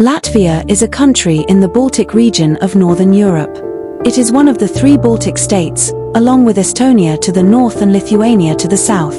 Latvia is a country in the Baltic region of Northern Europe. It is one of the three Baltic states, along with Estonia to the north and Lithuania to the south.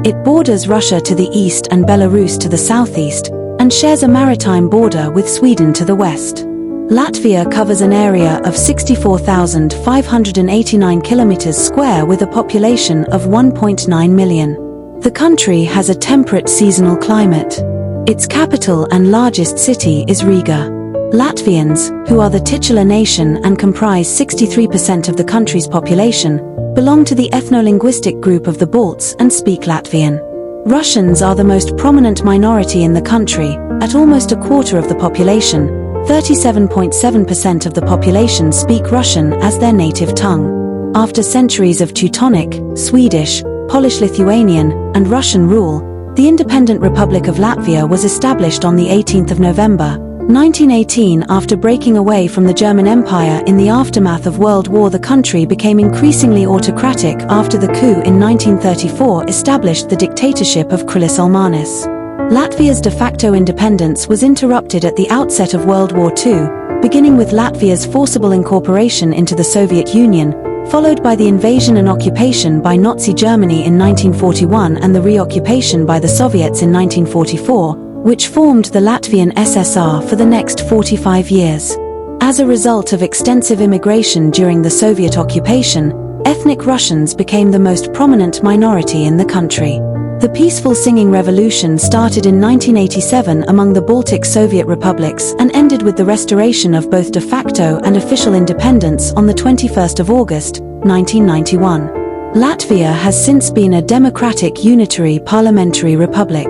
It borders Russia to the east and Belarus to the southeast, and shares a maritime border with Sweden to the west. Latvia covers an area of 64,589 kilometers square with a population of 1.9 million. The country has a temperate seasonal climate. Its capital and largest city is Riga. Latvians, who are the titular nation and comprise 63% of the country's population, belong to the ethno-linguistic group of the Balts and speak Latvian. Russians are the most prominent minority in the country, at almost a quarter of the population. 37.7% of the population speak Russian as their native tongue. After centuries of Teutonic, Swedish, Polish-Lithuanian, and Russian rule, the independent Republic of Latvia was established on the 18th of November, 1918. After breaking away from the German Empire in the aftermath of World War, the country became increasingly autocratic after the coup in 1934 established the dictatorship of Krilis Ulmanis. Latvia's de facto independence was interrupted at the outset of World War II, beginning with Latvia's forcible incorporation into the Soviet Union, followed by the invasion and occupation by Nazi Germany in 1941 and the reoccupation by the Soviets in 1944, which formed the Latvian SSR for the next 45 years. As a result of extensive immigration during the Soviet occupation, ethnic Russians became the most prominent minority in the country. The peaceful singing revolution started in 1987 among the Baltic Soviet republics and ended with the restoration of both de facto and official independence on the 21st of August, 1991. Latvia has since been a democratic unitary parliamentary republic.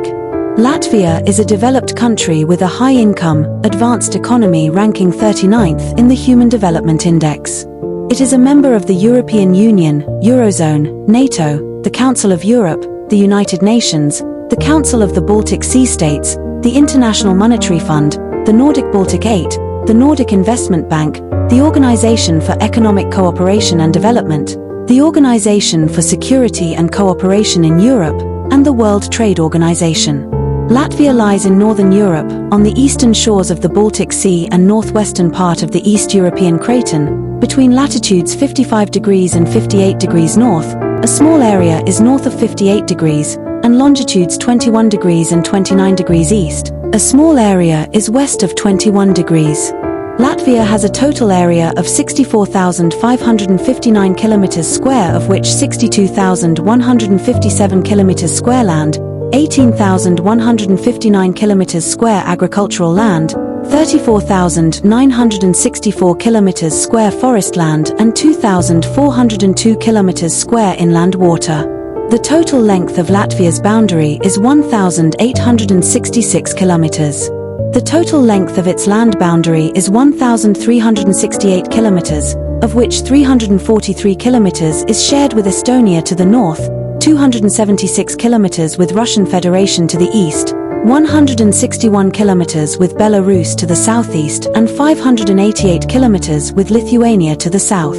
Latvia is a developed country with a high-income, advanced economy ranking 39th in the Human Development Index. It is a member of the European Union, Eurozone, NATO, the Council of Europe, the United Nations, the Council of the Baltic Sea States, the International Monetary Fund, the Nordic Baltic 8, the Nordic Investment Bank, the Organization for Economic Cooperation and Development, the Organization for Security and Cooperation in Europe, and the World Trade Organization. Latvia lies in Northern Europe, on the eastern shores of the Baltic Sea and northwestern part of the East European Craton, between latitudes 55 degrees and 58 degrees north. A small area is north of 58 degrees, and longitudes 21 degrees and 29 degrees east. A small area is west of 21 degrees. Latvia has a total area of 64,559 kilometers square, of which 62,157 kilometers square land, 18,159 kilometers square agricultural land, 34,964 kilometers square forest land and 2,402 kilometers square inland water. The total length of Latvia's boundary is 1,866 kilometers. The total length of its land boundary is 1,368 kilometers, of which 343 kilometers is shared with Estonia to the north, 276 kilometers with Russian Federation to the east, 161 kilometers with Belarus to the southeast and 588 kilometers with Lithuania to the south.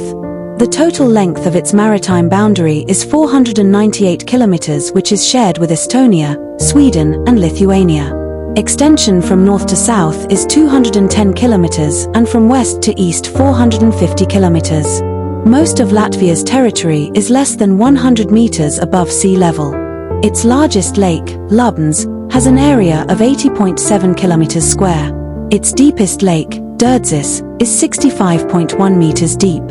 The total length of its maritime boundary is 498 kilometers, which is shared with Estonia, Sweden and Lithuania. Extension from north to south is 210 kilometers and from west to east 450 kilometers. Most of Latvia's territory is less than 100 meters above sea level. Its largest lake, Lubns, has an area of 80.7 kilometers square. Its deepest lake, Cesis, is 65.1 meters deep.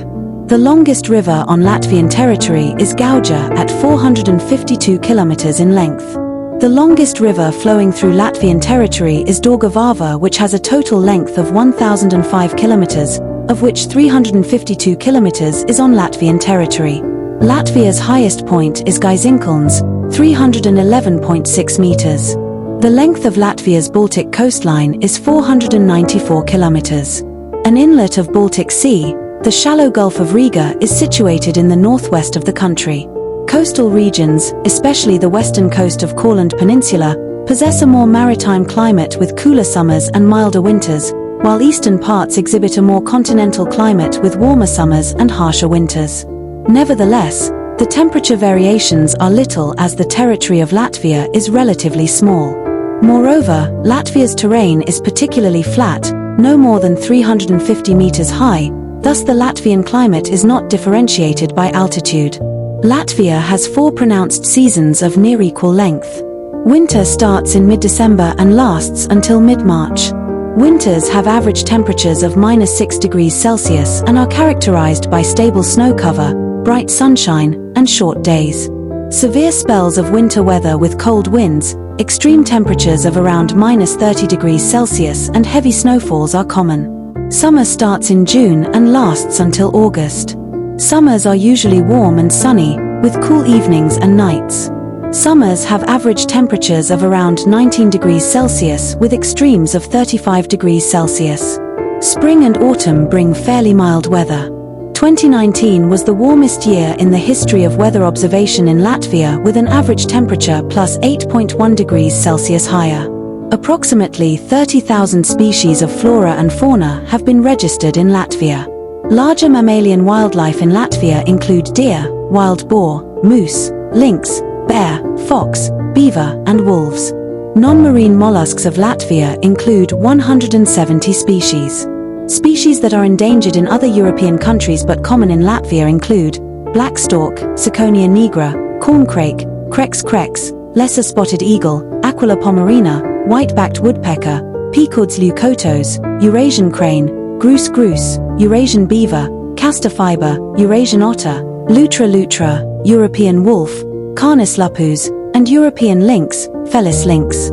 The longest river on Latvian territory is Gauja at 452 kilometers in length. The longest river flowing through Latvian territory is Daugava, which has a total length of 1,005 kilometers, of which 352 kilometers is on Latvian territory. Latvia's highest point is Gaiziņkalns, 311.6 meters. The length of Latvia's Baltic coastline is 494 kilometers. An inlet of Baltic Sea, the shallow Gulf of Riga, is situated in the northwest of the country. Coastal regions, especially the western coast of Courland Peninsula, possess a more maritime climate with cooler summers and milder winters, while eastern parts exhibit a more continental climate with warmer summers and harsher winters. Nevertheless, the temperature variations are little as the territory of Latvia is relatively small. Moreover, Latvia's terrain is particularly flat, no more than 350 meters high, thus the Latvian climate is not differentiated by altitude. Latvia has 4 pronounced seasons of near equal length. Winter starts in mid-December and lasts until mid-March. Winters have average temperatures of -6 degrees Celsius and are characterized by stable snow cover, bright sunshine, and short days. Severe spells of winter weather with cold winds, extreme temperatures of around -30 degrees Celsius and heavy snowfalls are common. Summer starts in June and lasts until August. Summers are usually warm and sunny, with cool evenings and nights. Summers have average temperatures of around 19 degrees Celsius with extremes of 35 degrees Celsius. Spring and autumn bring fairly mild weather. 2019 was the warmest year in the history of weather observation in Latvia, with an average temperature plus 8.1 degrees Celsius higher. Approximately 30,000 species of flora and fauna have been registered in Latvia. Larger mammalian wildlife in Latvia include deer, wild boar, moose, lynx, bear, fox, beaver, and wolves. Non-marine mollusks of Latvia include 170 species. Species that are endangered in other European countries but common in Latvia include black stork, Ciconia nigra, corncrake, crex crex, lesser spotted eagle, Aquila pomerina, white-backed woodpecker, Picords leucotos, Eurasian crane, grouse grouse, Eurasian beaver, castor fiber, Eurasian otter, lutra lutra, European wolf, Canis lupus, and European lynx, Felis lynx.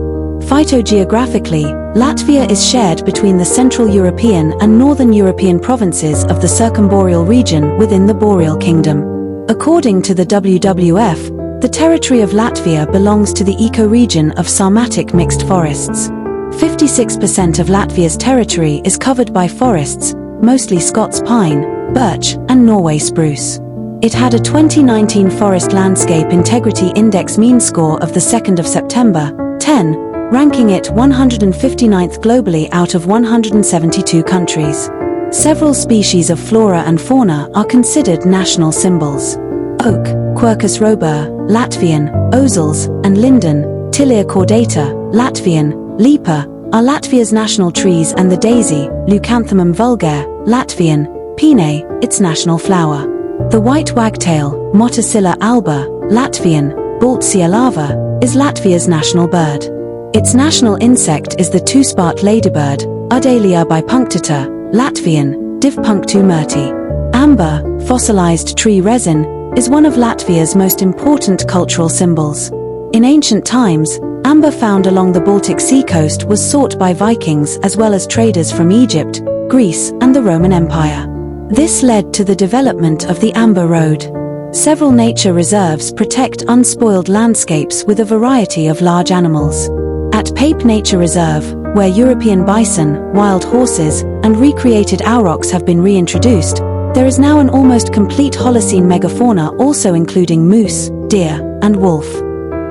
Phytogeographically, Latvia is shared between the Central European and Northern European provinces of the circumboreal region within the Boreal Kingdom. According to the WWF, the territory of Latvia belongs to the ecoregion of Sarmatic mixed forests. 56% of Latvia's territory is covered by forests, mostly Scots pine, birch, and Norway spruce. It had a 2019 Forest Landscape Integrity Index mean score of the 2nd of September, 10, ranking it 159th globally out of 172 countries. Several species of flora and fauna are considered national symbols. Oak, Quercus robur, Latvian, Ozels, and linden, Tilia cordata, Latvian, Liepa, are Latvia's national trees, and the daisy, Leucanthemum vulgare, Latvian, Pine, its national flower. The white wagtail, Motacilla alba, Latvian, Baltsia lava, is Latvia's national bird. Its national insect is the two-spot ladybird, Udalia bipunctata, Latvian, Divpunctu myrti. Amber, fossilized tree resin, is one of Latvia's most important cultural symbols. In ancient times, amber found along the Baltic Sea coast was sought by Vikings as well as traders from Egypt, Greece, and the Roman Empire. This led to the development of the Amber Road. Several nature reserves protect unspoiled landscapes with a variety of large animals. At Pape Nature Reserve, where European bison, wild horses, and recreated aurochs have been reintroduced, there is now an almost complete Holocene megafauna, also including moose, deer, and wolf.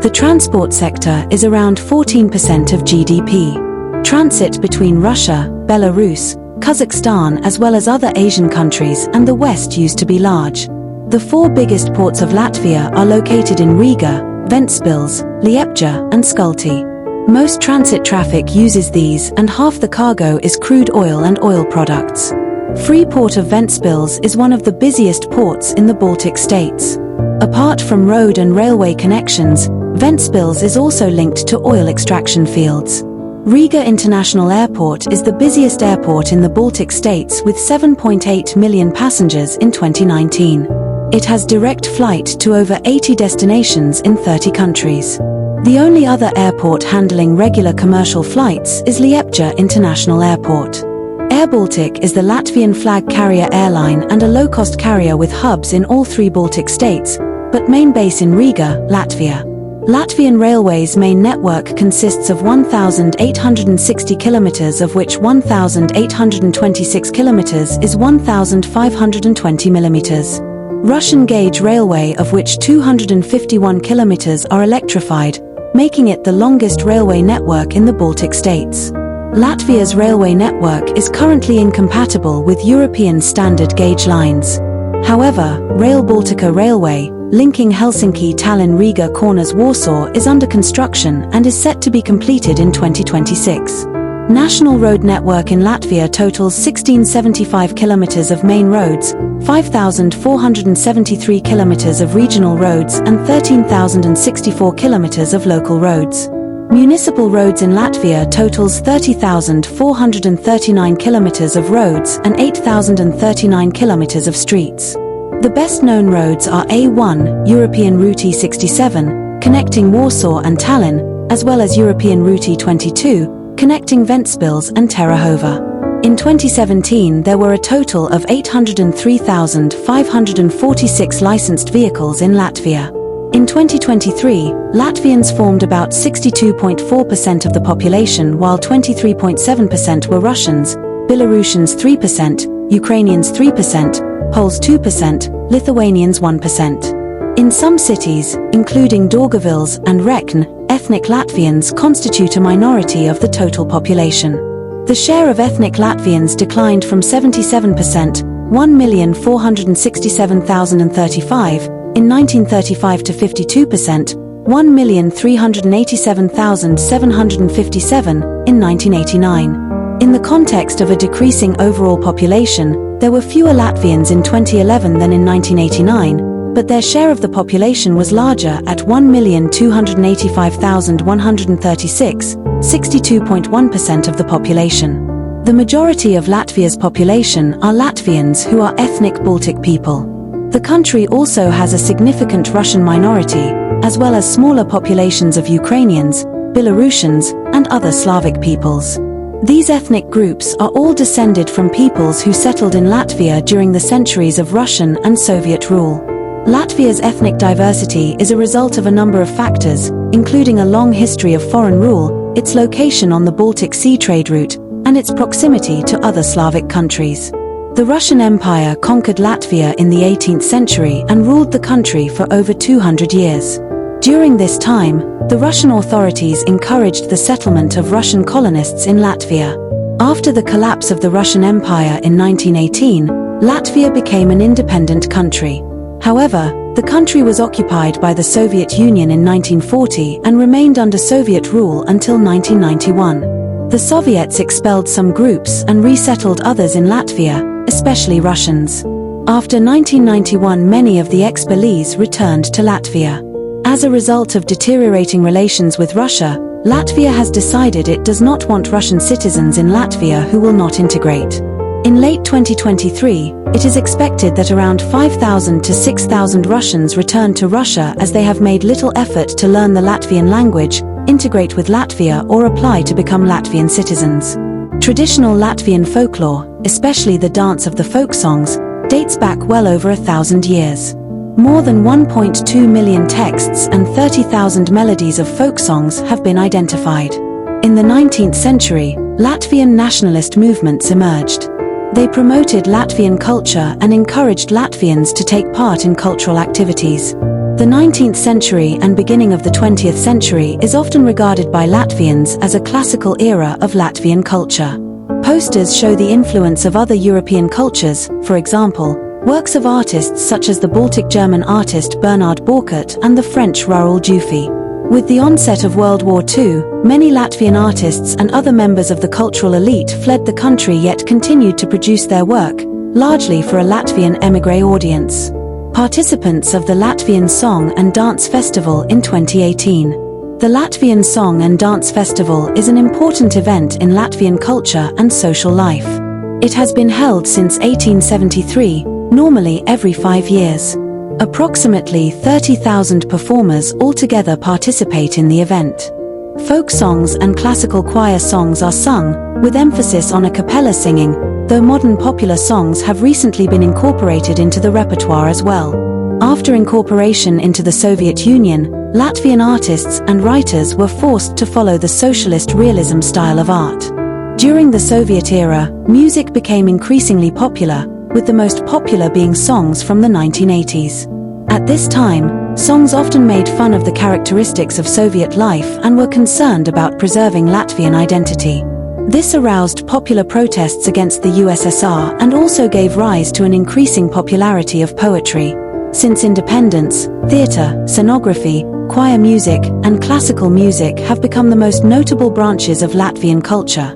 The transport sector is around 14% of GDP. Transit between Russia, Belarus, Kazakhstan, as well as other Asian countries and the West used to be large. The 4 biggest ports of Latvia are located in Riga, Ventspils, Liepaja, and Skulti. Most transit traffic uses these, and half the cargo is crude oil and oil products. Freeport of Ventspils is one of the busiest ports in the Baltic states. Apart from road and railway connections, Ventspils is also linked to oil extraction fields. Riga International Airport is the busiest airport in the Baltic states with 7.8 million passengers in 2019. It has direct flight to over 80 destinations in 30 countries. The only other airport handling regular commercial flights is Liepaja International Airport. airBaltic is the Latvian flag carrier airline and a low-cost carrier with hubs in all 3 Baltic states, but main base in Riga, Latvia. Latvian Railways' main network consists of 1,860 kilometers, of which 1,826 kilometers is 1,520 millimeters. Russian Gauge Railway, of which 251 kilometers are electrified, making it the longest railway network in the Baltic states. Latvia's railway network is currently incompatible with European standard gauge lines. However, Rail Baltica Railway, linking Helsinki, Tallinn, Riga, Kaunas, Warsaw, is under construction and is set to be completed in 2026. National road network in Latvia totals 1675 kilometers of main roads, 5,473 kilometers of regional roads and 13,064 kilometers of local roads. Municipal roads in Latvia totals 30,439 kilometers of roads and 8,039 kilometers of streets. The best-known roads are A1, European Route E67, connecting Warsaw and Tallinn, as well as European Route E22, connecting Ventspils and Terahova. In 2017, there were a total of 803,546 licensed vehicles in Latvia. In 2023, Latvians formed about 62.4% of the population, while 23.7% were Russians, Belarusians 3%, Ukrainians 3%, Poles 2%, Lithuanians 1%. In some cities, including Daugavpils and Rēzekne, ethnic Latvians constitute a minority of the total population. The share of ethnic Latvians declined from 77%, 1,467,035, in 1935 to 52%, 1,387,757, in 1989. In the context of a decreasing overall population, there were fewer Latvians in 2011 than in 1989, but their share of the population was larger at 1,285,136, 62.1% of the population. The majority of Latvia's population are Latvians who are ethnic Baltic people. The country also has a significant Russian minority, as well as smaller populations of Ukrainians, Belarusians, and other Slavic peoples. These ethnic groups are all descended from peoples who settled in Latvia during the centuries of Russian and Soviet rule. Latvia's ethnic diversity is a result of a number of factors, including a long history of foreign rule, its location on the Baltic Sea trade route, and its proximity to other Slavic countries. The Russian Empire conquered Latvia in the 18th century and ruled the country for over 200 years. During this time, the Russian authorities encouraged the settlement of Russian colonists in Latvia. After the collapse of the Russian Empire in 1918, Latvia became an independent country. However, the country was occupied by the Soviet Union in 1940 and remained under Soviet rule until 1991. The Soviets expelled some groups and resettled others in Latvia, especially Russians. After 1991, many of the expellees returned to Latvia. As a result of deteriorating relations with Russia, Latvia has decided it does not want Russian citizens in Latvia who will not integrate. In late 2023, it is expected that around 5,000 to 6,000 Russians return to Russia as they have made little effort to learn the Latvian language, integrate with Latvia, or apply to become Latvian citizens. Traditional Latvian folklore, especially the dance of the folk songs, dates back well over 1,000 years. More than 1.2 million texts and 30,000 melodies of folk songs have been identified. In the 19th century, Latvian nationalist movements emerged. They promoted Latvian culture and encouraged Latvians to take part in cultural activities. The 19th century and beginning of the 20th century is often regarded by Latvians as a classical era of Latvian culture. Posters show the influence of other European cultures, for example, works of artists such as the Baltic German artist Bernard Borchert and the French Raoul Dufy. With the onset of World War II, many Latvian artists and other members of the cultural elite fled the country yet continued to produce their work, largely for a Latvian émigré audience. Participants of the Latvian Song and Dance Festival in 2018. The Latvian Song and Dance Festival is an important event in Latvian culture and social life. It has been held since 1873, normally every 5 years. Approximately 30,000 performers altogether participate in the event. Folk songs and classical choir songs are sung, with emphasis on a cappella singing, though modern popular songs have recently been incorporated into the repertoire as well. After incorporation into the Soviet Union, Latvian artists and writers were forced to follow the socialist realism style of art. During the Soviet era, music became increasingly popular, with the most popular being songs from the 1980s. At this time, songs often made fun of the characteristics of Soviet life and were concerned about preserving Latvian identity. This aroused popular protests against the USSR and also gave rise to an increasing popularity of poetry. Since independence, theatre, scenography, choir music, and classical music have become the most notable branches of Latvian culture.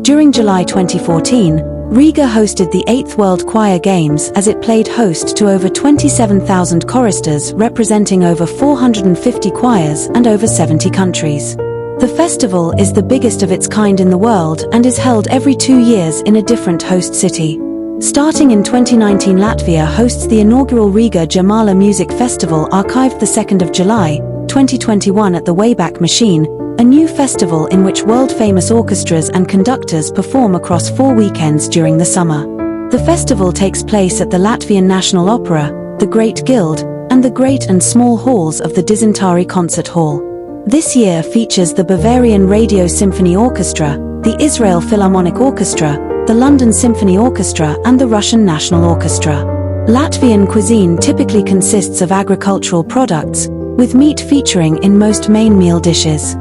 During July 2014, Riga hosted the 8th World Choir Games as it played host to over 27,000 choristers representing over 450 choirs and over 70 countries. The festival is the biggest of its kind in the world and is held every 2 years in a different host city. Starting in 2019, Latvia hosts the inaugural Riga Jurmala Music Festival, archived the 2nd of July, 2021 at the Wayback Machine, a new festival in which world-famous orchestras and conductors perform across 4 weekends during the summer. The festival takes place at the Latvian National Opera, the Great Guild, and the Great and Small Halls of the Dizintari Concert Hall. This year features the Bavarian Radio Symphony Orchestra, the Israel Philharmonic Orchestra, the London Symphony Orchestra, and the Russian National Orchestra. Latvian cuisine typically consists of agricultural products, with meat featuring in most main meal dishes.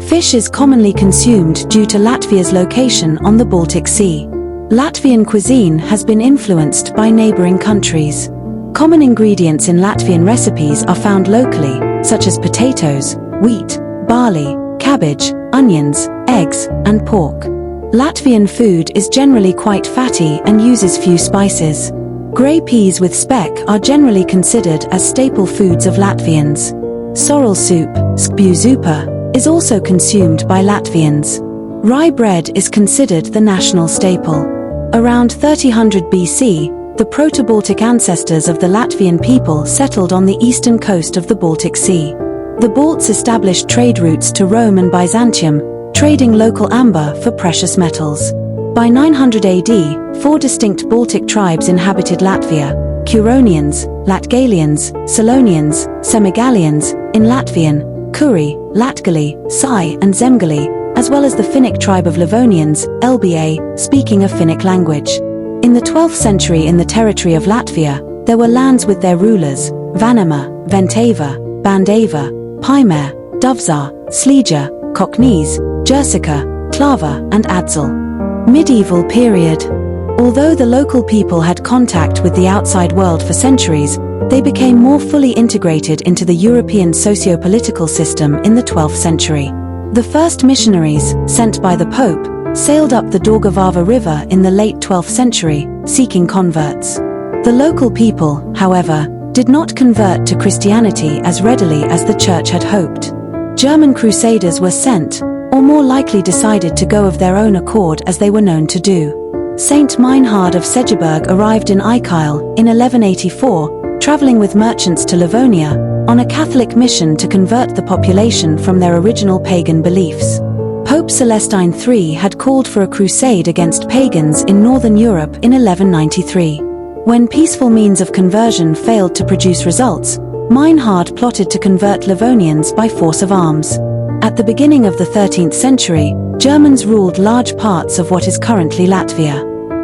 Fish is commonly consumed due to Latvia's location on the Baltic Sea. Latvian cuisine has been influenced by neighboring countries. Common ingredients in Latvian recipes are found locally, such as potatoes, wheat, barley, cabbage, onions, eggs, and pork. Latvian food is generally quite fatty and uses few spices. Grey peas with speck are generally considered as staple foods of Latvians. Sorrel soup, skbuzupa, is also consumed by Latvians. Rye bread is considered the national staple. Around 3000 BC, the Proto-Baltic ancestors of the Latvian people settled on the eastern coast of the Baltic Sea. The Balts established trade routes to Rome and Byzantium, trading local amber for precious metals. By 900 AD, 4 distinct Baltic tribes inhabited Latvia: Curonians, Latgalians, Selonians, Semigalians, in Latvian, Kuri, Latgali, Sai, and Zemgali, as well as the Finnic tribe of Livonians, Lba, speaking a Finnic language. In the 12th century, in the territory of Latvia, there were lands with their rulers: Vanema, Ventava, Bandava, Paimer, Duvzar, Slīdža, Koknēs, Jursica, Klava, and Adzel. Medieval period. Although the local people had contact with the outside world for centuries, they became more fully integrated into the European socio-political system in the 12th century. The first missionaries, sent by the Pope, sailed up the Daugavava River in the late 12th century, seeking converts. The local people, however, did not convert to Christianity as readily as the Church had hoped. German crusaders were sent, or more likely decided to go of their own accord, as they were known to do. Saint Meinhard of Segeberg arrived in Aikile in 1184, traveling with merchants to Livonia, on a Catholic mission to convert the population from their original pagan beliefs. Pope Celestine III had called for a crusade against pagans in Northern Europe in 1193. When peaceful means of conversion failed to produce results, Meinhard plotted to convert Livonians by force of arms. At the beginning of the 13th century, Germans ruled large parts of what is currently Latvia.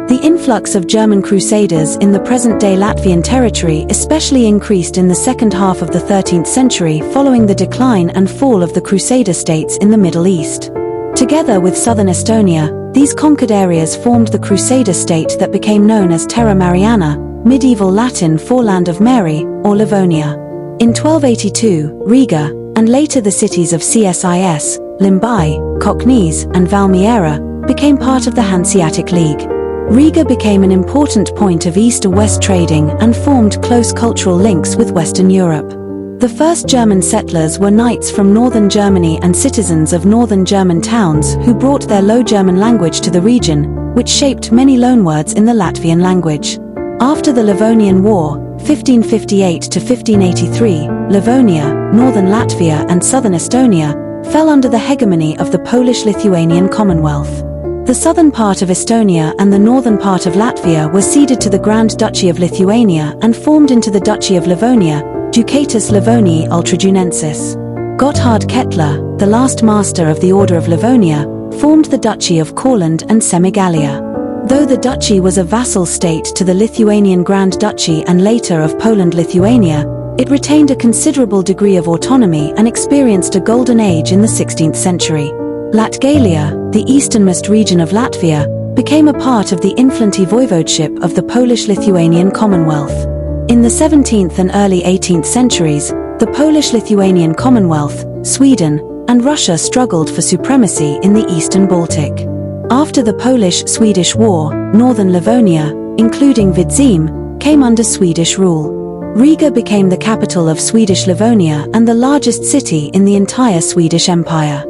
The influx of German crusaders in the present-day Latvian territory especially increased in the second half of the 13th century following the decline and fall of the Crusader states in the Middle East. Together with southern Estonia, these conquered areas formed the Crusader state that became known as Terra Mariana, medieval Latin for Land of Mary, or Livonia. In 1282, Riga, and later the cities of Cesis, Limbai, Koknēs, and Valmiera, became part of the Hanseatic League. Riga became an important point of east-to-west trading and formed close cultural links with Western Europe. The first German settlers were knights from northern Germany and citizens of northern German towns who brought their Low German language to the region, which shaped many loanwords in the Latvian language. After the Livonian War, 1558 to 1583, Livonia, northern Latvia and southern Estonia, fell under the hegemony of the Polish-Lithuanian Commonwealth. The southern part of Estonia and the northern part of Latvia were ceded to the Grand Duchy of Lithuania and formed into the Duchy of Livonia, Ducatus Livonii Ultrajunensis. Gotthard Kettler, the last master of the Order of Livonia, formed the Duchy of Courland and Semigalia. Though the duchy was a vassal state to the Lithuanian Grand Duchy and later of Poland-Lithuania, it retained a considerable degree of autonomy and experienced a golden age in the 16th century. Latgalia, the easternmost region of Latvia, became a part of the Inflanty voivodeship of the Polish-Lithuanian Commonwealth. In the 17th and early 18th centuries, the Polish-Lithuanian Commonwealth, Sweden, and Russia struggled for supremacy in the Eastern Baltic. After the Polish-Swedish War, northern Livonia, including Vidzeme, came under Swedish rule. Riga became the capital of Swedish Livonia and the largest city in the entire Swedish Empire.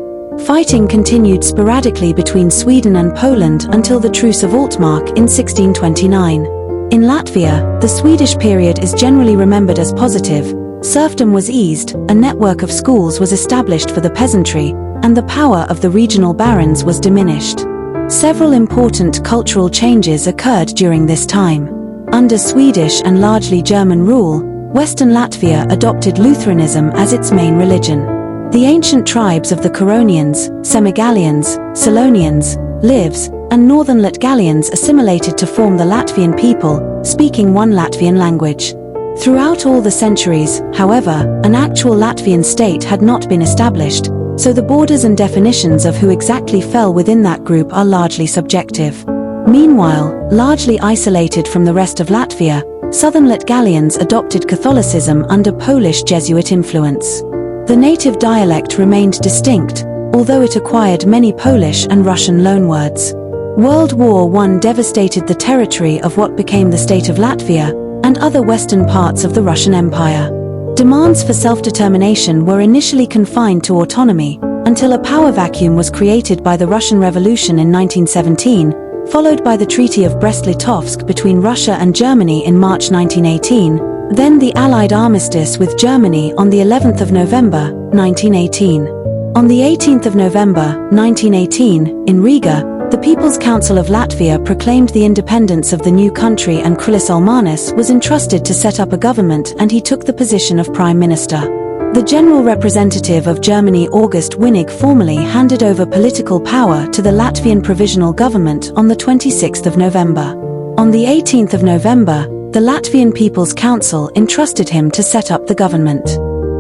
Fighting continued sporadically between Sweden and Poland until the Truce of Altmark in 1629. In Latvia, the Swedish period is generally remembered as positive. Serfdom was eased, a network of schools was established for the peasantry, and the power of the regional barons was diminished. Several important cultural changes occurred during this time. Under Swedish and largely German rule, Western Latvia adopted Lutheranism as its main religion. The ancient tribes of the Curonians, Semigallians, Silonians, Livs, and Northern Latgalians assimilated to form the Latvian people, speaking one Latvian language. Throughout all the centuries, however, an actual Latvian state had not been established, so the borders and definitions of who exactly fell within that group are largely subjective. Meanwhile, largely isolated from the rest of Latvia, southern Latgalians adopted Catholicism under Polish Jesuit influence. The native dialect remained distinct, although it acquired many Polish and Russian loanwords. World War I devastated the territory of what became the state of Latvia and other western parts of the Russian Empire. Demands for self-determination were initially confined to autonomy, until a power vacuum was created by the Russian Revolution in 1917, followed by the Treaty of Brest-Litovsk between Russia and Germany in March 1918, then the Allied armistice with Germany on the 11th of November, 1918. On the 18th of November, 1918, in Riga, the People's Council of Latvia proclaimed the independence of the new country and Krilis Ulmanis was entrusted to set up a government and he took the position of Prime Minister. The General Representative of Germany August Winnig formally handed over political power to the Latvian Provisional Government on the 26th of November. On the 18th of November, the Latvian People's Council entrusted him to set up the government.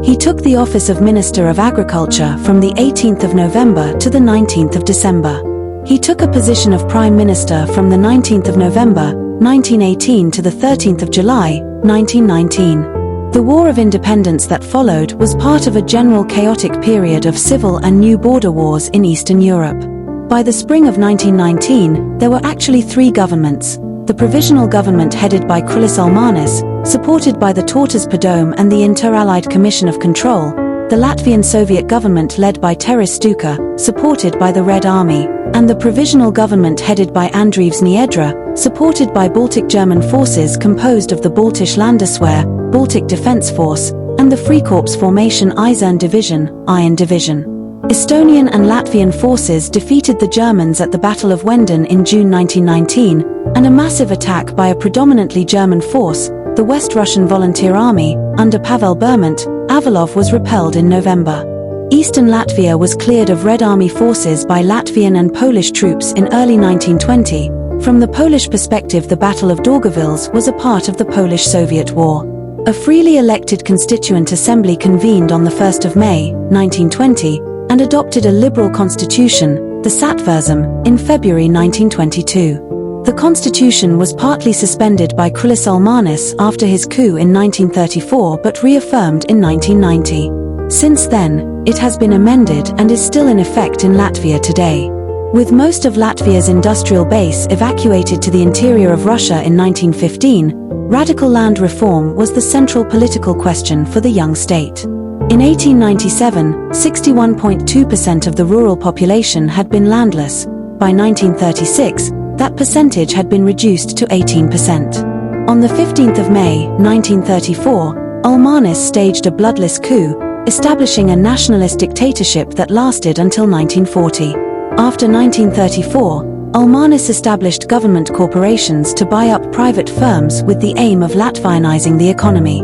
He took the office of Minister of Agriculture from the 18th of November to the 19th of December. He took a position of Prime Minister from the 19th of November, 1918 to the 13th of July, 1919. The War of Independence that followed was part of a general chaotic period of civil and new border wars in Eastern Europe. By the spring of 1919, there were actually three governments: the Provisional Government headed by Krilis Ulmanis, supported by the Tautas Padome and the Inter-Allied Commission of Control, the Latvian Soviet government led by Teres Stuka, supported by the Red Army, and the Provisional Government headed by Andrievs Niedra, supported by Baltic German forces composed of the Baltisch Landeswehr, Baltic Defence Force, and the Freikorps formation Eisern Division, Iron Division. Estonian and Latvian forces defeated the Germans at the Battle of Wenden in June 1919, and a massive attack by a predominantly German force, the West Russian Volunteer Army, under Pavel Bermont, Avalov was repelled in November. Eastern Latvia was cleared of Red Army forces by Latvian and Polish troops in early 1920. From the Polish perspective, the Battle of Daugavpils was a part of the Polish-Soviet War. A freely elected Constituent Assembly convened on the 1st of May, 1920, and adopted a liberal constitution, the Satversum, in February 1922. The constitution was partly suspended by Krilis Ulmanis after his coup in 1934 but reaffirmed in 1990. Since then, it has been amended and is still in effect in Latvia today. With most of Latvia's industrial base evacuated to the interior of Russia in 1915, radical land reform was the central political question for the young state. In 1897, 61.2% of the rural population had been landless. By 1936, that percentage had been reduced to 18%. On the 15th of May, 1934, Ulmanis staged a bloodless coup, establishing a nationalist dictatorship that lasted until 1940. After 1934, Ulmanis established government corporations to buy up private firms with the aim of Latvianizing the economy.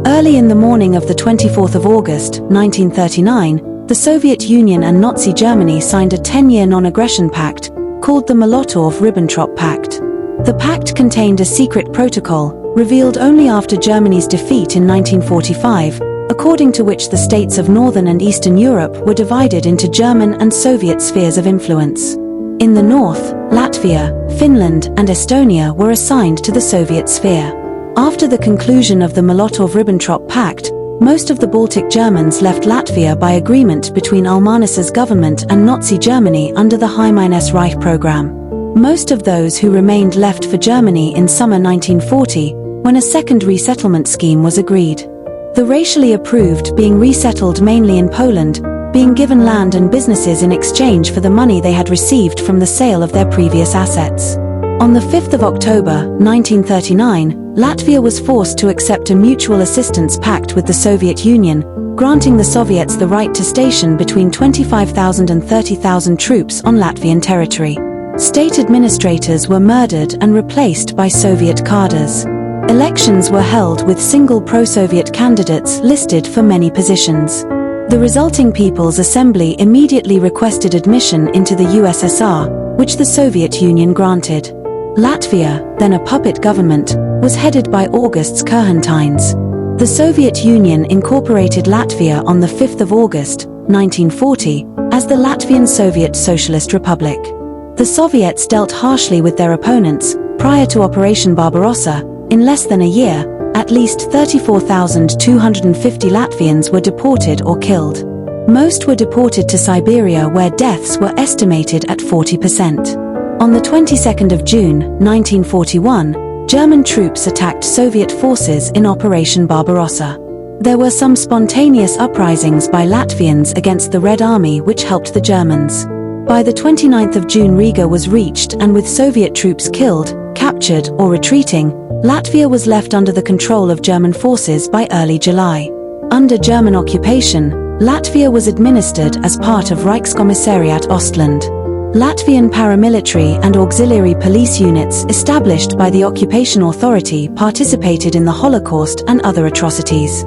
Early in the morning of the 24th of August, 1939, the Soviet Union and Nazi Germany signed a 10-year non-aggression pact, called the Molotov-Ribbentrop Pact. The pact contained a secret protocol, revealed only after Germany's defeat in 1945, according to which the states of Northern and Eastern Europe were divided into German and Soviet spheres of influence. In the north, Latvia, Finland, and Estonia were assigned to the Soviet sphere. After the conclusion of the Molotov-Ribbentrop Pact, most of the Baltic Germans left Latvia by agreement between Ulmanis's government and Nazi Germany under the Gemeines Reich program. Most of those who remained left for Germany in summer 1940, when a second resettlement scheme was agreed. The racially approved being resettled mainly in Poland, being given land and businesses in exchange for the money they had received from the sale of their previous assets. On the 5th of October, 1939, Latvia was forced to accept a mutual assistance pact with the Soviet Union, granting the Soviets the right to station between 25,000 and 30,000 troops on Latvian territory. State administrators were murdered and replaced by Soviet cadres. Elections were held with single pro-Soviet candidates listed for many positions. The resulting People's Assembly immediately requested admission into the USSR, which the Soviet Union granted. Latvia, then a puppet government, was headed by Augusts Kurhantines. The Soviet Union incorporated Latvia on the 5th of August, 1940, as the Latvian Soviet Socialist Republic. The Soviets dealt harshly with their opponents. Prior to Operation Barbarossa, in less than a year, at least 34,250 Latvians were deported or killed. Most were deported to Siberia, where deaths were estimated at 40%. On the 22nd of June, 1941, German troops attacked Soviet forces in Operation Barbarossa. There were some spontaneous uprisings by Latvians against the Red Army which helped the Germans. By the 29th of June, Riga was reached, and with Soviet troops killed, captured, or retreating, Latvia was left under the control of German forces by early July. Under German occupation, Latvia was administered as part of Reichskommissariat Ostland. Latvian paramilitary and auxiliary police units established by the occupation authority participated in the Holocaust and other atrocities.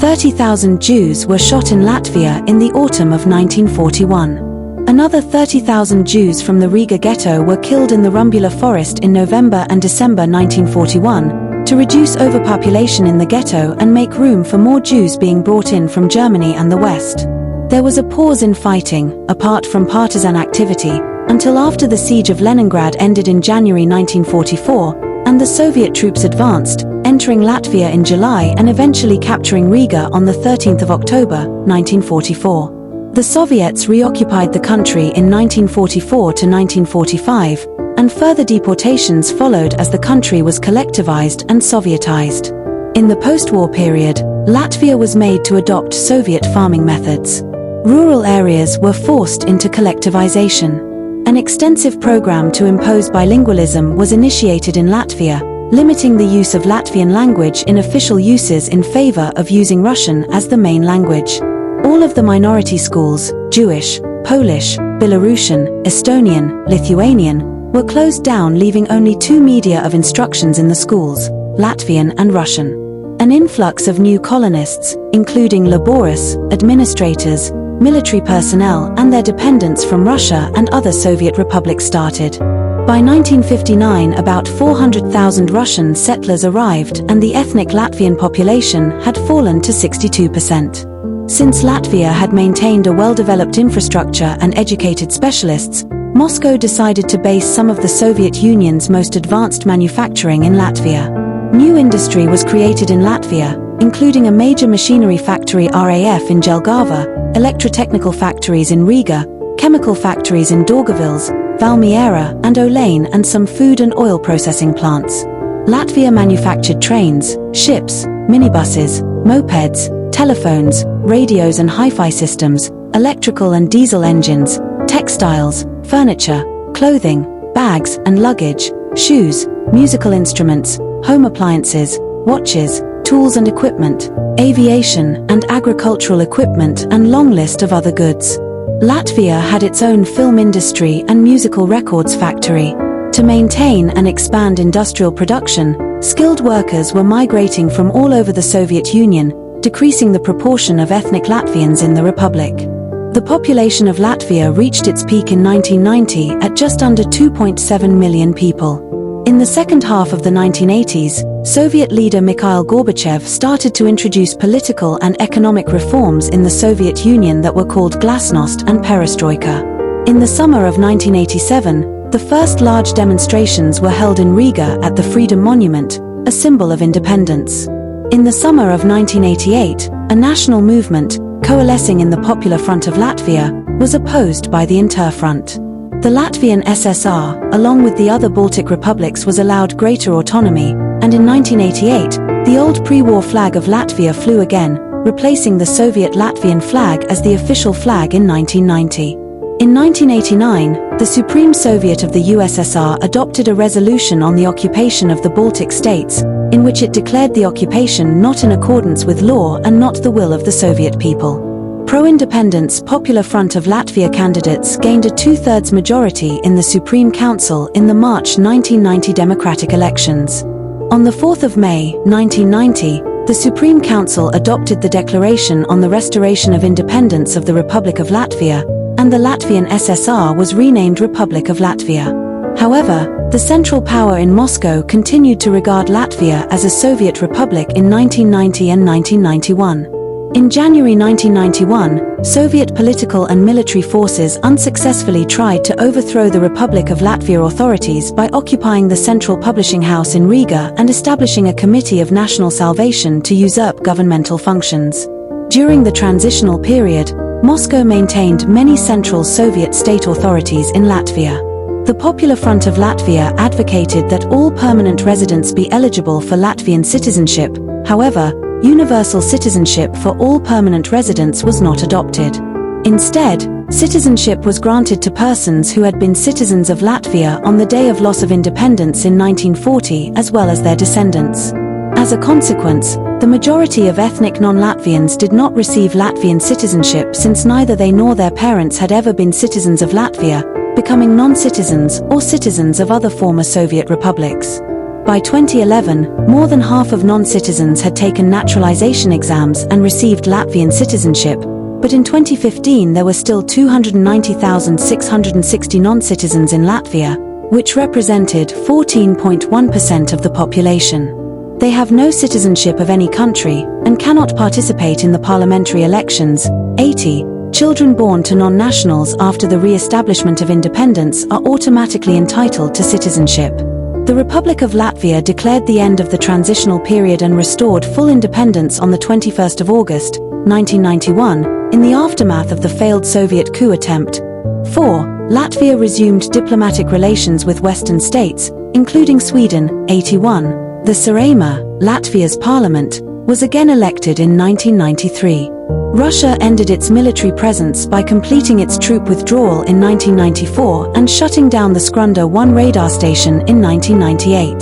30,000 Jews were shot in Latvia in the autumn of 1941. Another 30,000 Jews from the Riga ghetto were killed in the Rumbula forest in November and December 1941, to reduce overpopulation in the ghetto and make room for more Jews being brought in from Germany and the West. There was a pause in fighting, apart from partisan activity, until after the siege of Leningrad ended in January 1944, and the Soviet troops advanced, entering Latvia in July and eventually capturing Riga on the 13th of October, 1944. The Soviets reoccupied the country in 1944 to 1945, and further deportations followed as the country was collectivized and Sovietized. In the post-war period, Latvia was made to adopt Soviet farming methods. Rural areas were forced into collectivization. An extensive program to impose bilingualism was initiated in Latvia, limiting the use of Latvian language in official uses in favor of using Russian as the main language. All of the minority schools, Jewish, Polish, Belarusian, Estonian, Lithuanian, were closed down, leaving only two media of instructions in the schools, Latvian and Russian. An influx of new colonists, including laborers, administrators, military personnel and their dependents from Russia and other Soviet republics started. By 1959, about 400,000 Russian settlers arrived, and the ethnic Latvian population had fallen to 62%. Since Latvia had maintained a well-developed infrastructure and educated specialists, Moscow decided to base some of the Soviet Union's most advanced manufacturing in Latvia. New industry was created in Latvia, including a major machinery factory RAF in Jelgava, electrotechnical factories in Riga, chemical factories in Daugavpils, Valmiera and Olane, and some food and oil processing plants. Latvia manufactured trains, ships, minibuses, mopeds, telephones, radios and hi-fi systems, electrical and diesel engines, textiles, furniture, clothing, bags and luggage, shoes, musical instruments, home appliances, watches, tools and equipment, aviation and agricultural equipment, and long list of other goods. Latvia had its own film industry and musical records factory. To maintain and expand industrial production, skilled workers were migrating from all over the Soviet Union, decreasing the proportion of ethnic Latvians in the Republic. The population of Latvia reached its peak in 1990 at just under 2.7 million people. In the second half of the 1980s, Soviet leader Mikhail Gorbachev started to introduce political and economic reforms in the Soviet Union that were called Glasnost and Perestroika. In the summer of 1987, the first large demonstrations were held in Riga at the Freedom Monument, a symbol of independence. In the summer of 1988, a national movement, coalescing in the Popular Front of Latvia, was opposed by the Interfront. The Latvian SSR, along with the other Baltic republics, was allowed greater autonomy, and in 1988, the old pre-war flag of Latvia flew again, replacing the Soviet Latvian flag as the official flag in 1990. In 1989, the Supreme Soviet of the USSR adopted a resolution on the occupation of the Baltic states, in which it declared the occupation not in accordance with law and not the will of the Soviet people. Pro-independence Popular Front of Latvia candidates gained a two-thirds majority in the Supreme Council in the March 1990 democratic elections. On the 4th of May, 1990, the Supreme Council adopted the Declaration on the Restoration of Independence of the Republic of Latvia, and the Latvian SSR was renamed Republic of Latvia. However, the central power in Moscow continued to regard Latvia as a Soviet republic in 1990 and 1991. In January 1991, Soviet political and military forces unsuccessfully tried to overthrow the Republic of Latvia authorities by occupying the central publishing house in Riga and establishing a Committee of National Salvation to usurp governmental functions. During the transitional period, Moscow maintained many central Soviet state authorities in Latvia. The Popular Front of Latvia advocated that all permanent residents be eligible for Latvian citizenship. However, universal citizenship for all permanent residents was not adopted. Instead, citizenship was granted to persons who had been citizens of Latvia on the day of loss of independence in 1940, as well as their descendants. As a consequence, the majority of ethnic non-Latvians did not receive Latvian citizenship, since neither they nor their parents had ever been citizens of Latvia, becoming non-citizens or citizens of other former Soviet republics. By 2011, more than half of non-citizens had taken naturalization exams and received Latvian citizenship, but in 2015 there were still 290,660 non-citizens in Latvia, which represented 14.1% of the population. They have no citizenship of any country, and cannot participate in the parliamentary elections. 80. Children born to non-nationals after the re-establishment of independence are automatically entitled to citizenship. The Republic of Latvia declared the end of the transitional period and restored full independence on the 21st of August, 1991, in the aftermath of the failed Soviet coup attempt. 4. Latvia resumed diplomatic relations with Western states, including Sweden. 81. The Saeima, Latvia's parliament, was again elected in 1993. Russia ended its military presence by completing its troop withdrawal in 1994 and shutting down the Skrunda 1 radar station in 1998.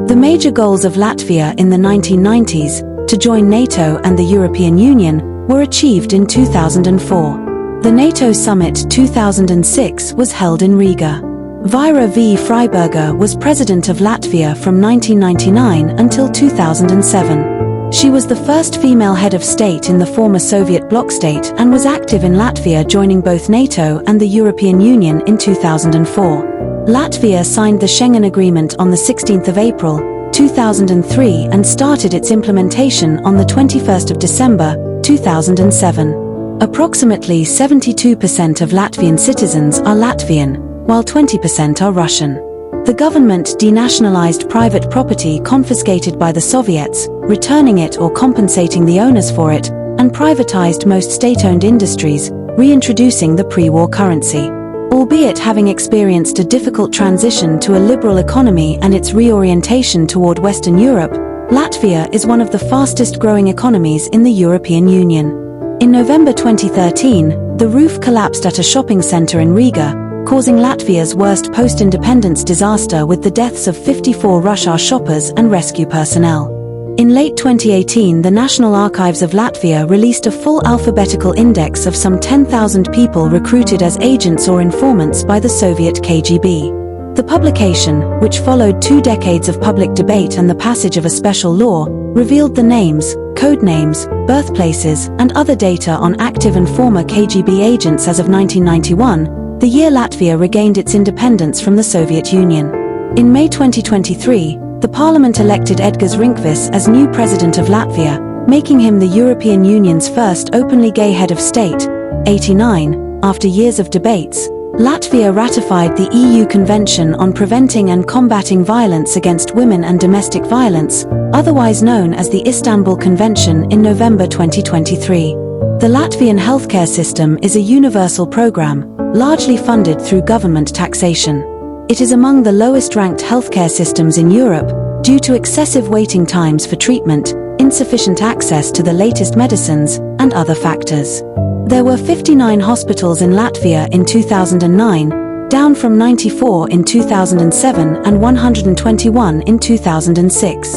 The major goals of Latvia in the 1990s, to join NATO and the European Union, were achieved in 2004. The NATO Summit 2006 was held in Riga. Vera V. Freiberger was President of Latvia from 1999 until 2007. She was the first female head of state in the former Soviet bloc state and was active in Latvia joining both NATO and the European Union in 2004. Latvia signed the Schengen Agreement on the 16th of April, 2003 and started its implementation on the 21st of December, 2007. Approximately 72% of Latvian citizens are Latvian, while 20% are Russian. The government denationalized private property confiscated by the Soviets, returning it or compensating the owners for it, and privatized most state-owned industries, reintroducing the pre-war currency. Albeit having experienced a difficult transition to a liberal economy and its reorientation toward Western Europe, Latvia is one of the fastest-growing economies in the European Union. In November 2013, the roof collapsed at a shopping center in Riga, causing Latvia's worst post-independence disaster with the deaths of 54 Russia shoppers and rescue personnel. In late 2018, the National Archives of Latvia released a full alphabetical index of some 10,000 people recruited as agents or informants by the Soviet KGB. The publication, which followed 2 decades of public debate and the passage of a special law, revealed the names, code names, birthplaces, and other data on active and former KGB agents as of 1991, the year Latvia regained its independence from the Soviet Union. In May 2023, the parliament elected Edgars Rinkvis as new president of Latvia, making him the European Union's first openly gay head of state. 89. After years of debates, Latvia ratified the EU Convention on Preventing and Combating Violence Against Women and Domestic Violence, otherwise known as the Istanbul Convention, in November 2023. The Latvian healthcare system is a universal program, largely funded through government taxation. It is among the lowest-ranked healthcare systems in Europe due to excessive waiting times for treatment, insufficient access to the latest medicines, and other factors. There were 59 hospitals in Latvia in 2009, down from 94 in 2007 and 121 in 2006.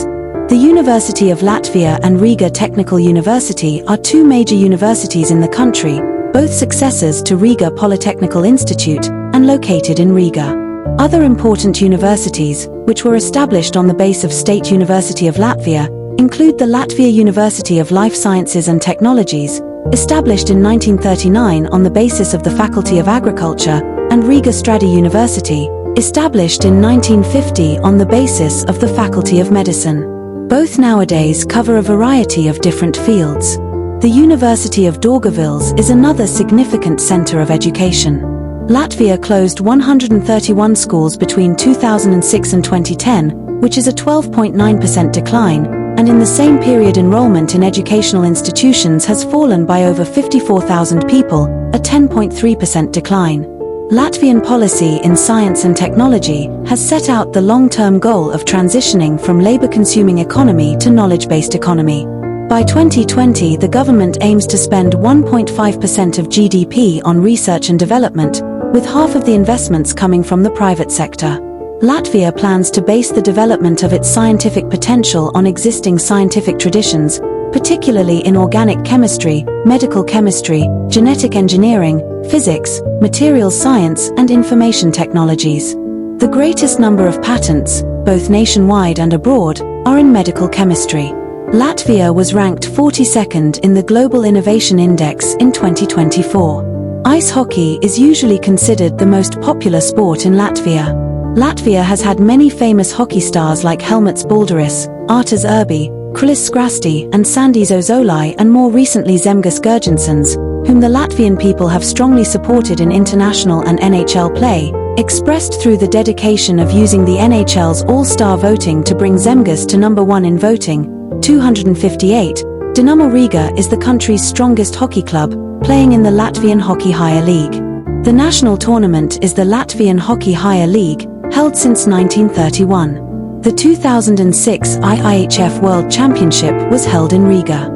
The University of Latvia and Riga Technical University are two major universities in the country, both successors to Riga Polytechnical Institute, and located in Riga. Other important universities, which were established on the base of State University of Latvia, include the Latvia University of Life Sciences and Technologies, established in 1939 on the basis of the Faculty of Agriculture, and Riga Stradi University, established in 1950 on the basis of the Faculty of Medicine. Both nowadays cover a variety of different fields. The University of Daugavpils is another significant center of education. Latvia closed 131 schools between 2006 and 2010, which is a 12.9% decline, and in the same period enrollment in educational institutions has fallen by over 54,000 people, a 10.3% decline. Latvian policy in science and technology has set out the long-term goal of transitioning from labor-consuming economy to knowledge-based economy. By 2020, the government aims to spend 1.5% of GDP on research and development, with half of the investments coming from the private sector. Latvia plans to base the development of its scientific potential on existing scientific traditions, particularly in organic chemistry, medical chemistry, genetic engineering, physics, materials science, and information technologies. The greatest number of patents, both nationwide and abroad, are in medical chemistry. Latvia was ranked 42nd in the Global Innovation Index in 2024. Ice hockey is usually considered the most popular sport in Latvia. Latvia has had many famous hockey stars like Helmuts Balderis, Artas Urbi, Krilis Skrasti, and Sandis Ozolai, and more recently Zemgus Gurgensons, whom the Latvian people have strongly supported in international and NHL play, expressed through the dedication of using the NHL's all-star voting to bring Zemgus to number 1 in voting, 258. Dinamo Riga is the country's strongest hockey club, playing in the Latvian Hockey Higher League. The national tournament is the Latvian Hockey Higher League, held since 1931. The 2006 IIHF World Championship was held in Riga.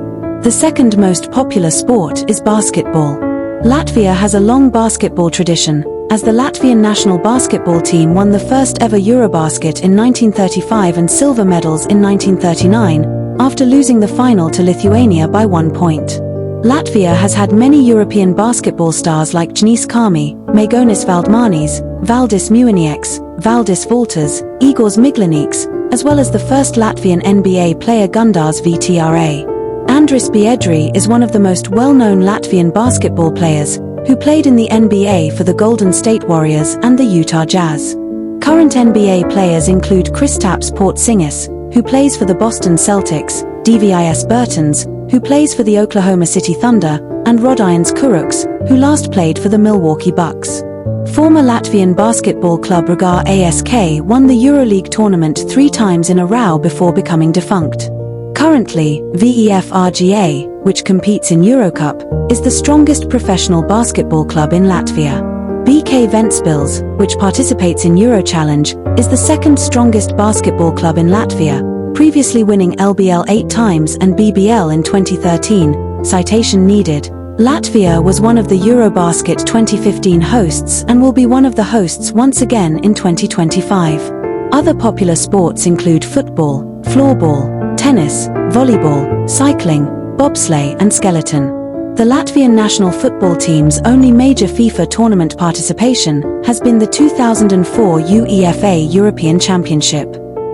The second most popular sport is basketball. Latvia has a long basketball tradition, as the Latvian national basketball team won the first ever Eurobasket in 1935 and silver medals in 1939, after losing the final to Lithuania by 1 point. Latvia has had many European basketball stars like Jnis Karmi, Maigonis Valdmanis, Valdis Muinieks, Valdis Valters, Igors Miglinieks, as well as the first Latvian NBA player Gundars Vtra. Andris Biedri is one of the most well-known Latvian basketball players, who played in the NBA for the Golden State Warriors and the Utah Jazz. Current NBA players include Kristaps Porzingis, who plays for the Boston Celtics, Dvis Bertans, who plays for the Oklahoma City Thunder, and Rodions Kuruks, who last played for the Milwaukee Bucks. Former Latvian basketball club Riga ASK won the EuroLeague tournament 3 times in a row before becoming defunct. Currently, VEF-RGA, which competes in Eurocup, is the strongest professional basketball club in Latvia. BK Ventspils, which participates in Eurochallenge, is the second strongest basketball club in Latvia, previously winning LBL 8 times and BBL in 2013, citation needed. Latvia was one of the Eurobasket 2015 hosts and will be one of the hosts once again in 2025. Other popular sports include football, floorball, tennis, volleyball, cycling, bobsleigh and skeleton. The Latvian national football team's only major FIFA tournament participation has been the 2004 UEFA European Championship.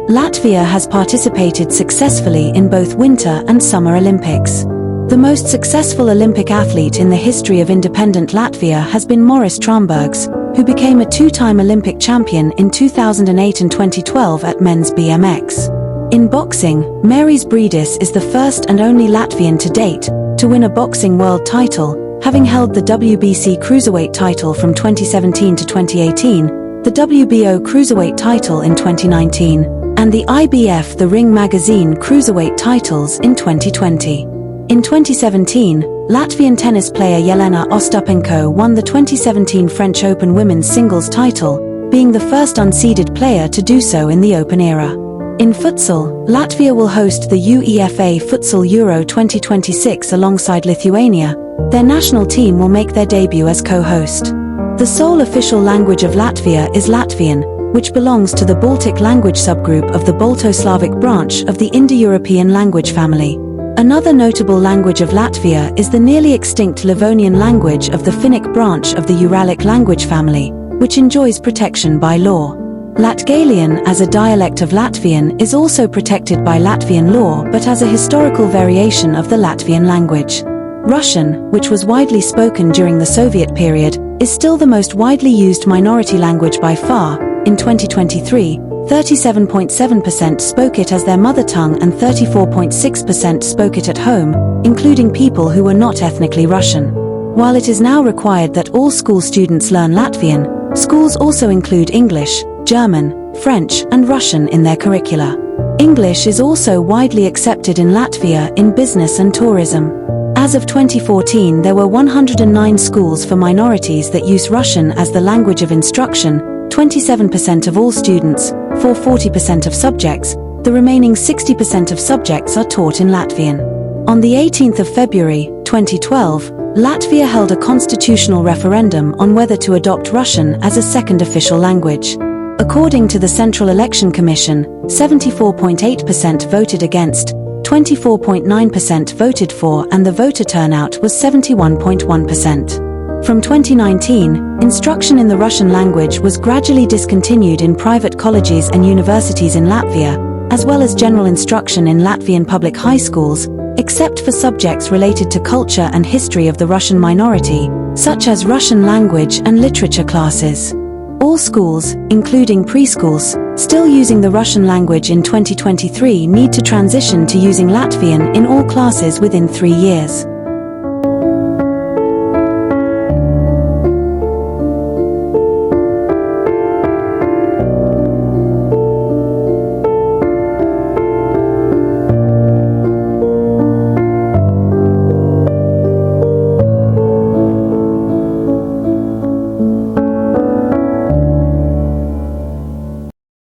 Latvia has participated successfully in both Winter and Summer Olympics. The most successful Olympic athlete in the history of independent Latvia has been Maris Trombergs, who became a 2-time Olympic champion in 2008 and 2012 at men's BMX. In boxing, Marijs Briedis is the first and only Latvian to date to win a boxing world title, having held the WBC Cruiserweight title from 2017 to 2018, the WBO Cruiserweight title in 2019, and the IBF The Ring Magazine Cruiserweight titles in 2020. In 2017, Latvian tennis player Jelena Ostapenko won the 2017 French Open women's singles title, being the first unseeded player to do so in the Open era. In futsal, Latvia will host the UEFA Futsal Euro 2026 alongside Lithuania. Their national team will make their debut as co-host. The sole official language of Latvia is Latvian, which belongs to the Baltic language subgroup of the Balto-Slavic branch of the Indo-European language family. Another notable language of Latvia is the nearly extinct Livonian language of the Finnic branch of the Uralic language family, which enjoys protection by law. Latgalian, as a dialect of Latvian, is also protected by Latvian law but as a historical variation of the Latvian language. Russian, which was widely spoken during the Soviet period, is still the most widely used minority language by far. In 2023, 37.7% spoke it as their mother tongue and 34.6% spoke it at home, including people who were not ethnically Russian. While it is now required that all school students learn Latvian, schools also include English, German, French, and Russian in their curricula. English is also widely accepted in Latvia in business and tourism. As of 2014, there were 109 schools for minorities that use Russian as the language of instruction, 27% of all students, for 40% of subjects. The remaining 60% of subjects are taught in Latvian. On the 18th of February, 2012, Latvia held a constitutional referendum on whether to adopt Russian as a second official language. According to the Central Election Commission, 74.8% voted against, 24.9% voted for, and the voter turnout was 71.1%. From 2019, instruction in the Russian language was gradually discontinued in private colleges and universities in Latvia, as well as general instruction in Latvian public high schools, except for subjects related to culture and history of the Russian minority, such as Russian language and literature classes. All schools, including preschools, still using the Russian language in 2023 need to transition to using Latvian in all classes within 3 years.